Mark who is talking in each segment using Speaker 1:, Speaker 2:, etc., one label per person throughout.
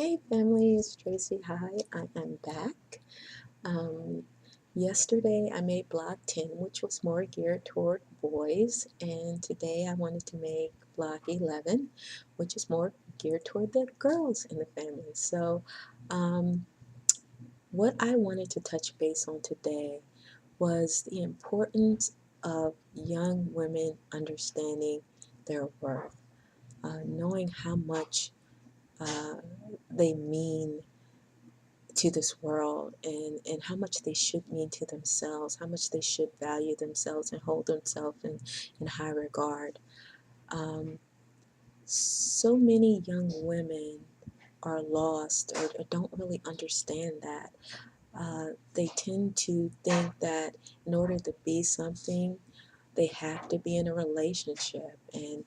Speaker 1: Hey family, it's Tracy. Hi, I am back. Um, Yesterday I made Block 10, which was more geared toward boys, and today I wanted to make Block 11, which is more geared toward the girls in the family. So, um, what I wanted to touch base on today was the importance of young women understanding their worth, knowing how much uh, they mean to this world, and how much they should mean to themselves, how much they should value themselves and hold themselves in high regard. Um, so many young women are lost or don't really understand that. They tend to think that in order to be something, they have to be in a relationship, and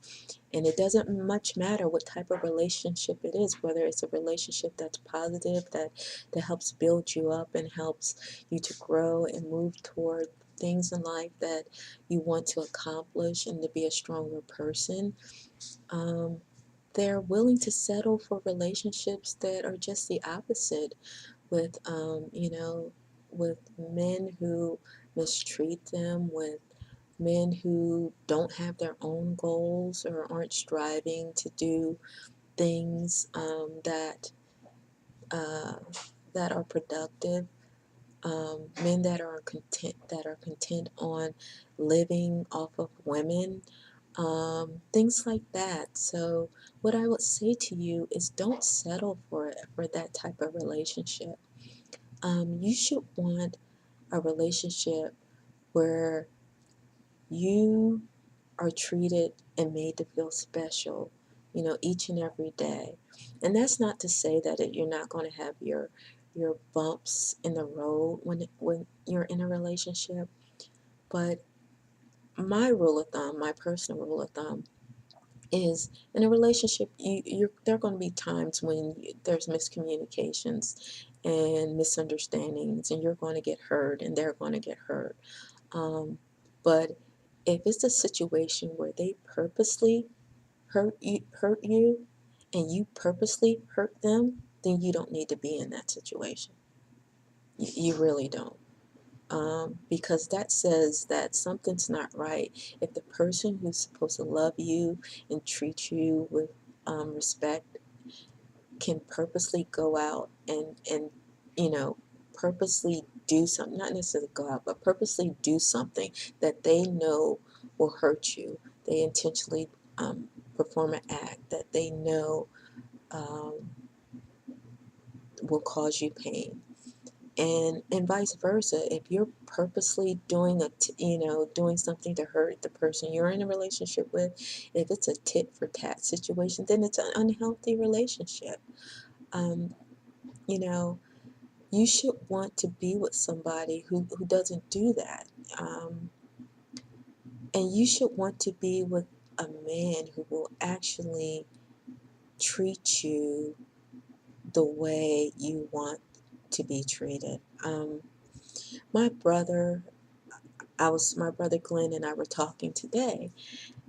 Speaker 1: it doesn't much matter what type of relationship it is, whether it's a relationship that's positive, that helps build you up and helps you to grow and move toward things in life that you want to accomplish and to be a stronger person. Um, they're willing to settle for relationships that are just the opposite, with with men who mistreat them, with men who don't have their own goals or aren't striving to do things uh, that are productive, men that are content on living off of women, things like that. So what I would say to you is don't settle for that type of relationship. You should want a relationship where you are treated and made to feel special, each and every day. And that's not to say that you're not going to have your bumps in the road when you're in a relationship, but my rule of thumb, my personal rule of thumb, is in a relationship, there are going to be times when there's miscommunications and misunderstandings, and you're going to get hurt, and they're going to get hurt. But if it's a situation where they purposely hurt you, and you purposely hurt them, then you don't need to be in that situation. You really don't. Because that says that something's not right. If the person who's supposed to love you and treat you with respect can purposely go out and you know purposely do something, not necessarily go out, but purposely do something that they know will hurt you. They intentionally perform an act that they know um, will cause you pain, and vice versa. If you're purposely doing something to hurt the person you're in a relationship with, if it's a tit for tat situation, then it's an unhealthy relationship. um, you know you should want to be with somebody who doesn't do that. um, and you should want to be with a man who will actually treat you the way you want to be treated. My brother my brother Glenn and I were talking today,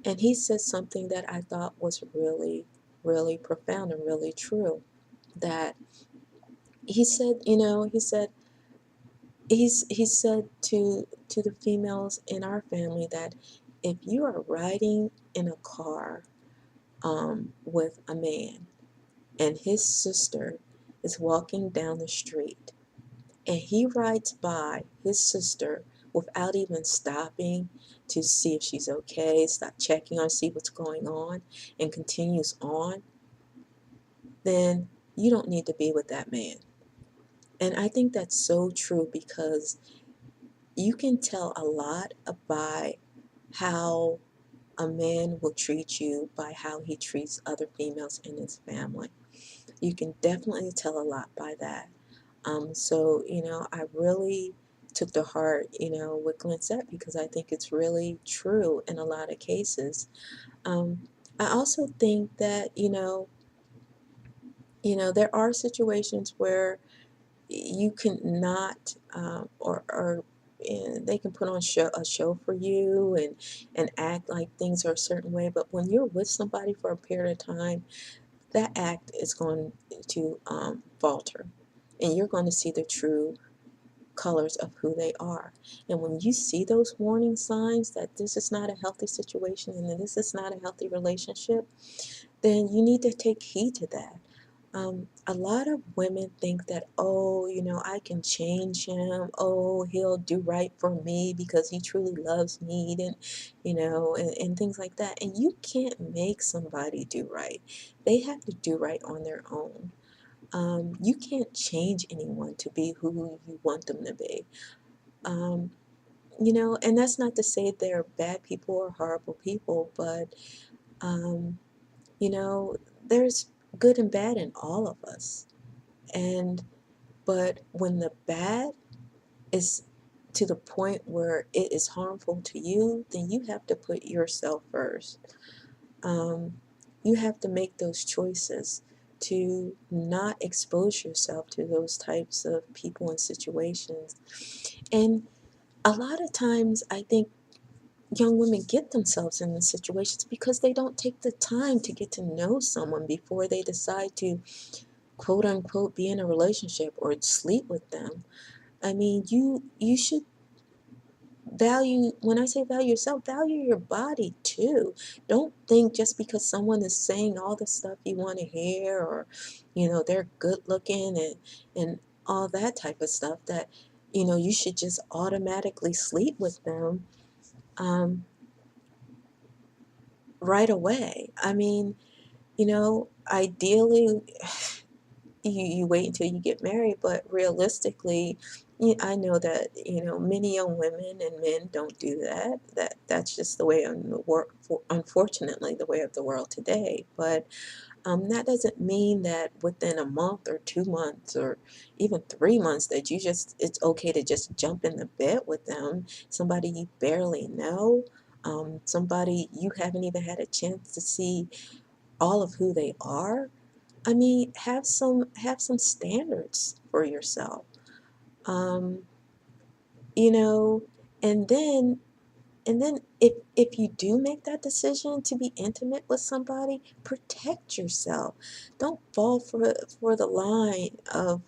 Speaker 1: and he said something that I thought was really, really profound and really true. That he said to the females in our family that if you are riding in a car with a man, and his sister is walking down the street, and he rides by his sister without even stopping to see if she's okay, stop checking on, see what's going on, and continues on, then you don't need to be with that man. And I think that's so true, because you can tell a lot by how a man will treat you by how he treats other females in his family. You can definitely tell a lot by that. So, I really took to heart, what Glenn said, because I think it's really true in a lot of cases. I also think that, there are situations where you can not, or and they can put on a show for you, and act like things are a certain way. But when you're with somebody for a period of time, that act is going to falter, and you're going to see the true colors of who they are. And when you see those warning signs that this is not a healthy situation and that this is not a healthy relationship, then you need to take heed to that. A lot of women think that, oh, I can change him. Oh, he'll do right for me because he truly loves me, and things like that. And you can't make somebody do right. They have to do right on their own. You can't change anyone to be who you want them to be. Um, and that's not to say they're bad people or horrible people, but, um, you know, there's good and bad in all of us. And, but when the bad is to the point where it is harmful to you, then you have to put yourself first. Um, you have to make those choices to not expose yourself to those types of people and situations. And a lot of times, I think young women get themselves in these situations because they don't take the time to get to know someone before they decide to, quote unquote, be in a relationship or sleep with them. I mean, you should value, when I say value yourself, value your body too. Don't think just because someone is saying all the stuff you want to hear, or they're good looking and all that type of stuff, that you should just automatically sleep with them um, right away. I mean, ideally, you wait until you get married, but realistically, I know that many young women and men don't do that. That's just the way of the world, unfortunately, the way of the world today. But that doesn't mean that within a month or 2 months or even 3 months that it's okay to just jump in the bed with them. Somebody you barely know, somebody you haven't even had a chance to see all of who they are. I mean, have some standards for yourself. Um, you know, and then if you do make that decision to be intimate with somebody, protect yourself. Don't fall for the line of,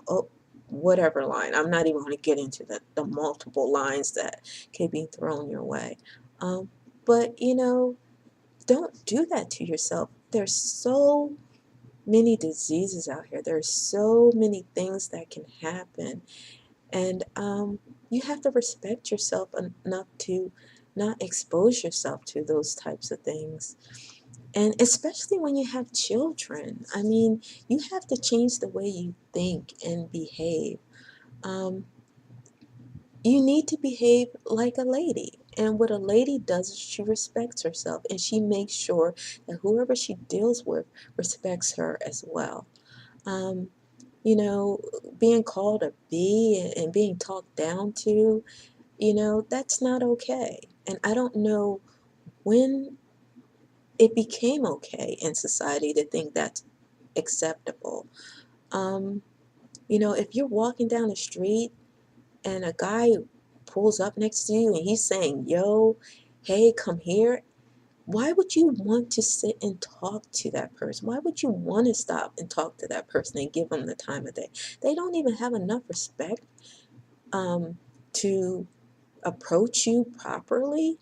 Speaker 1: oh, whatever line. I'm not even going to get into the multiple lines that can be thrown your way. Um, but don't do that to yourself. There's so many diseases out here. There's so many things that can happen, and you have to respect yourself enough to not expose yourself to those types of things. And especially when you have children, I mean, you have to change the way you think and behave. Um, you need to behave like a lady. And what a lady does is she respects herself and she makes sure that whoever she deals with respects her as well. Um, you know, being called a B and being talked down to, that's not okay. And I don't know when it became okay in society to think that's acceptable. Um, if you're walking down the street and a guy pulls up next to you and he's saying, yo, hey, come here, why would you want to sit and talk to that person? Why would you want to stop and talk to that person and give them the time of day? They don't even have enough respect to approach you properly.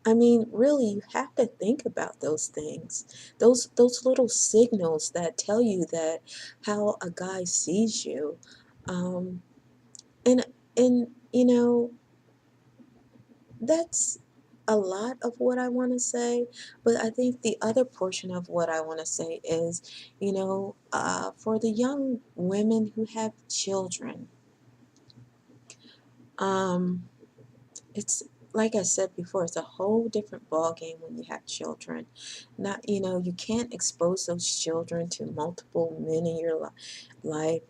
Speaker 1: I mean, really, you have to think about those things. Those little signals that tell you that how a guy sees you. Um, and and that's a lot of what I want to say, but I think the other portion of what I want to say is, for the young women who have children, um, it's like I said before, it's a whole different ball game when you have children. Not, you can't expose those children to multiple men in your life,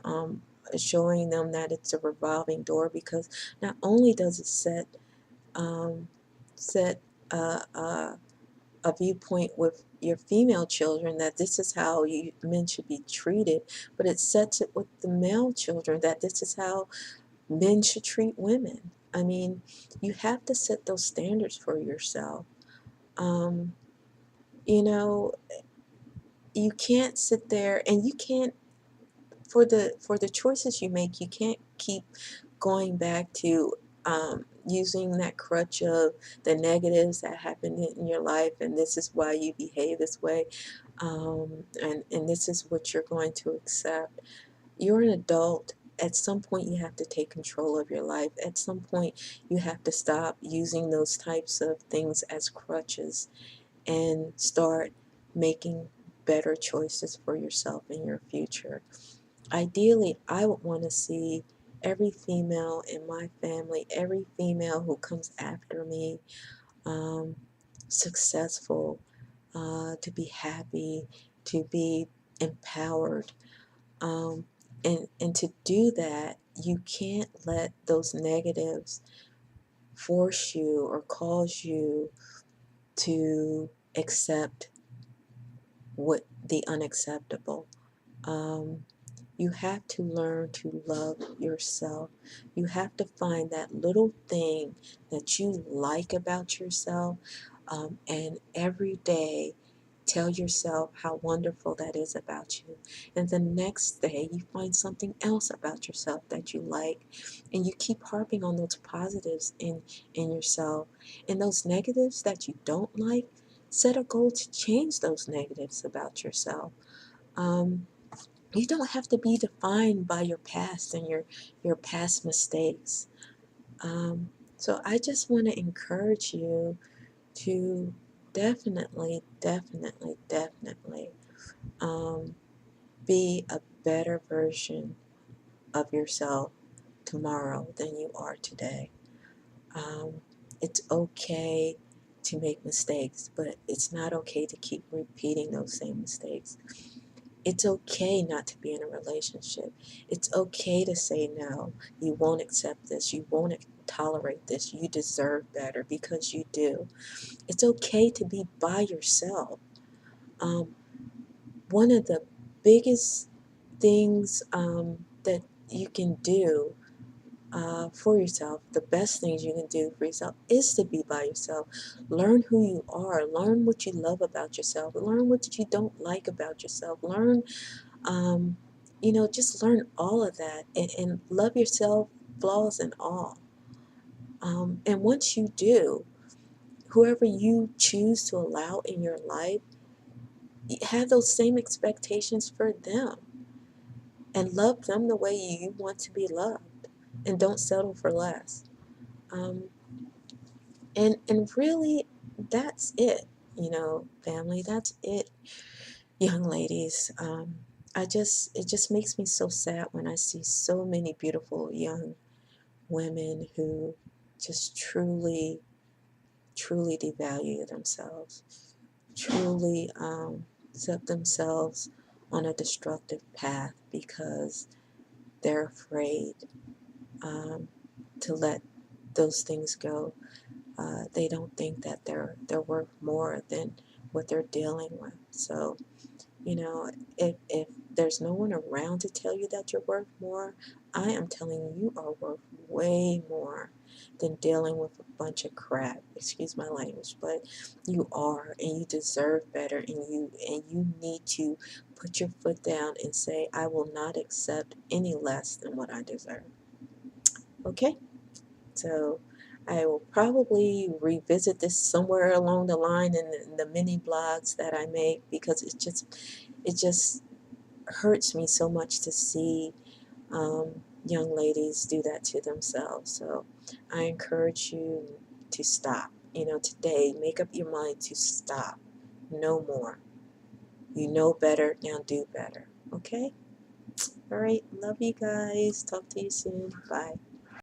Speaker 1: showing them that it's a revolving door, because not only does it um, set a viewpoint with your female children that this is how men should be treated, but it sets it with the male children that this is how men should treat women. I mean, you have to set those standards for yourself. Um, you know, you can't sit there, and you can't, for the choices you make, you can't keep going back to using that crutch of the negatives that happened in your life, and this is why you behave this way, and this is what you're going to accept. You're an adult. At some point, you have to take control of your life. At some point, you have to stop using those types of things as crutches and start making better choices for yourself in your future. Ideally, I would want to see every female in my family, every female who comes after me, um, successful, to be happy, to be empowered. Um, and to do that, you can't let those negatives force you or cause you to accept what the unacceptable. Um, You have to learn to love yourself. You have to find that little thing that you like about yourself, and every day tell yourself how wonderful that is about you. And the next day, you find something else about yourself that you like, and you keep harping on those positives in yourself. And those negatives that you don't like, set a goal to change those negatives about yourself. Um, you don't have to be defined by your past and your past mistakes. So I just want to encourage you to definitely um, be a better version of yourself tomorrow than you are today. Um, it's okay to make mistakes, but it's not okay to keep repeating those same mistakes. It's okay not to be in a relationship. It's okay to say no. You won't accept this. You won't tolerate this. You deserve better, because you do. It's okay to be by yourself. Um, One of the biggest things that you can do for yourself, the best things you can do for yourself, is to be by yourself. Learn who you are. Learn what you love about yourself. Learn what you don't like about yourself. Learn um, just learn all of that, and love yourself, flaws and all. And once you do, whoever you choose to allow in your life, have those same expectations for them, and love them the way you want to be loved, and don't settle for less. Um, and really, that's it. Family, that's it, young ladies. It just makes me so sad when I see so many beautiful young women who just truly devalue themselves, truly set themselves on a destructive path because they're afraid um, to let those things go. They don't think that they're worth more than what they're dealing with. So, You know, if there's no one around to tell you that you're worth more, I am telling you, you are worth way more than dealing with a bunch of crap. Excuse my language, but you are, and you deserve better, and you need to put your foot down and say, I will not accept any less than what I deserve. Okay? So I will probably revisit this somewhere along the line in the mini blogs that I make, because it just hurts me so much to see young ladies do that to themselves. So I encourage you to stop. Today, make up your mind to stop. No more. You know better, now do better. Okay? All right. Love you guys. Talk to you soon. Bye.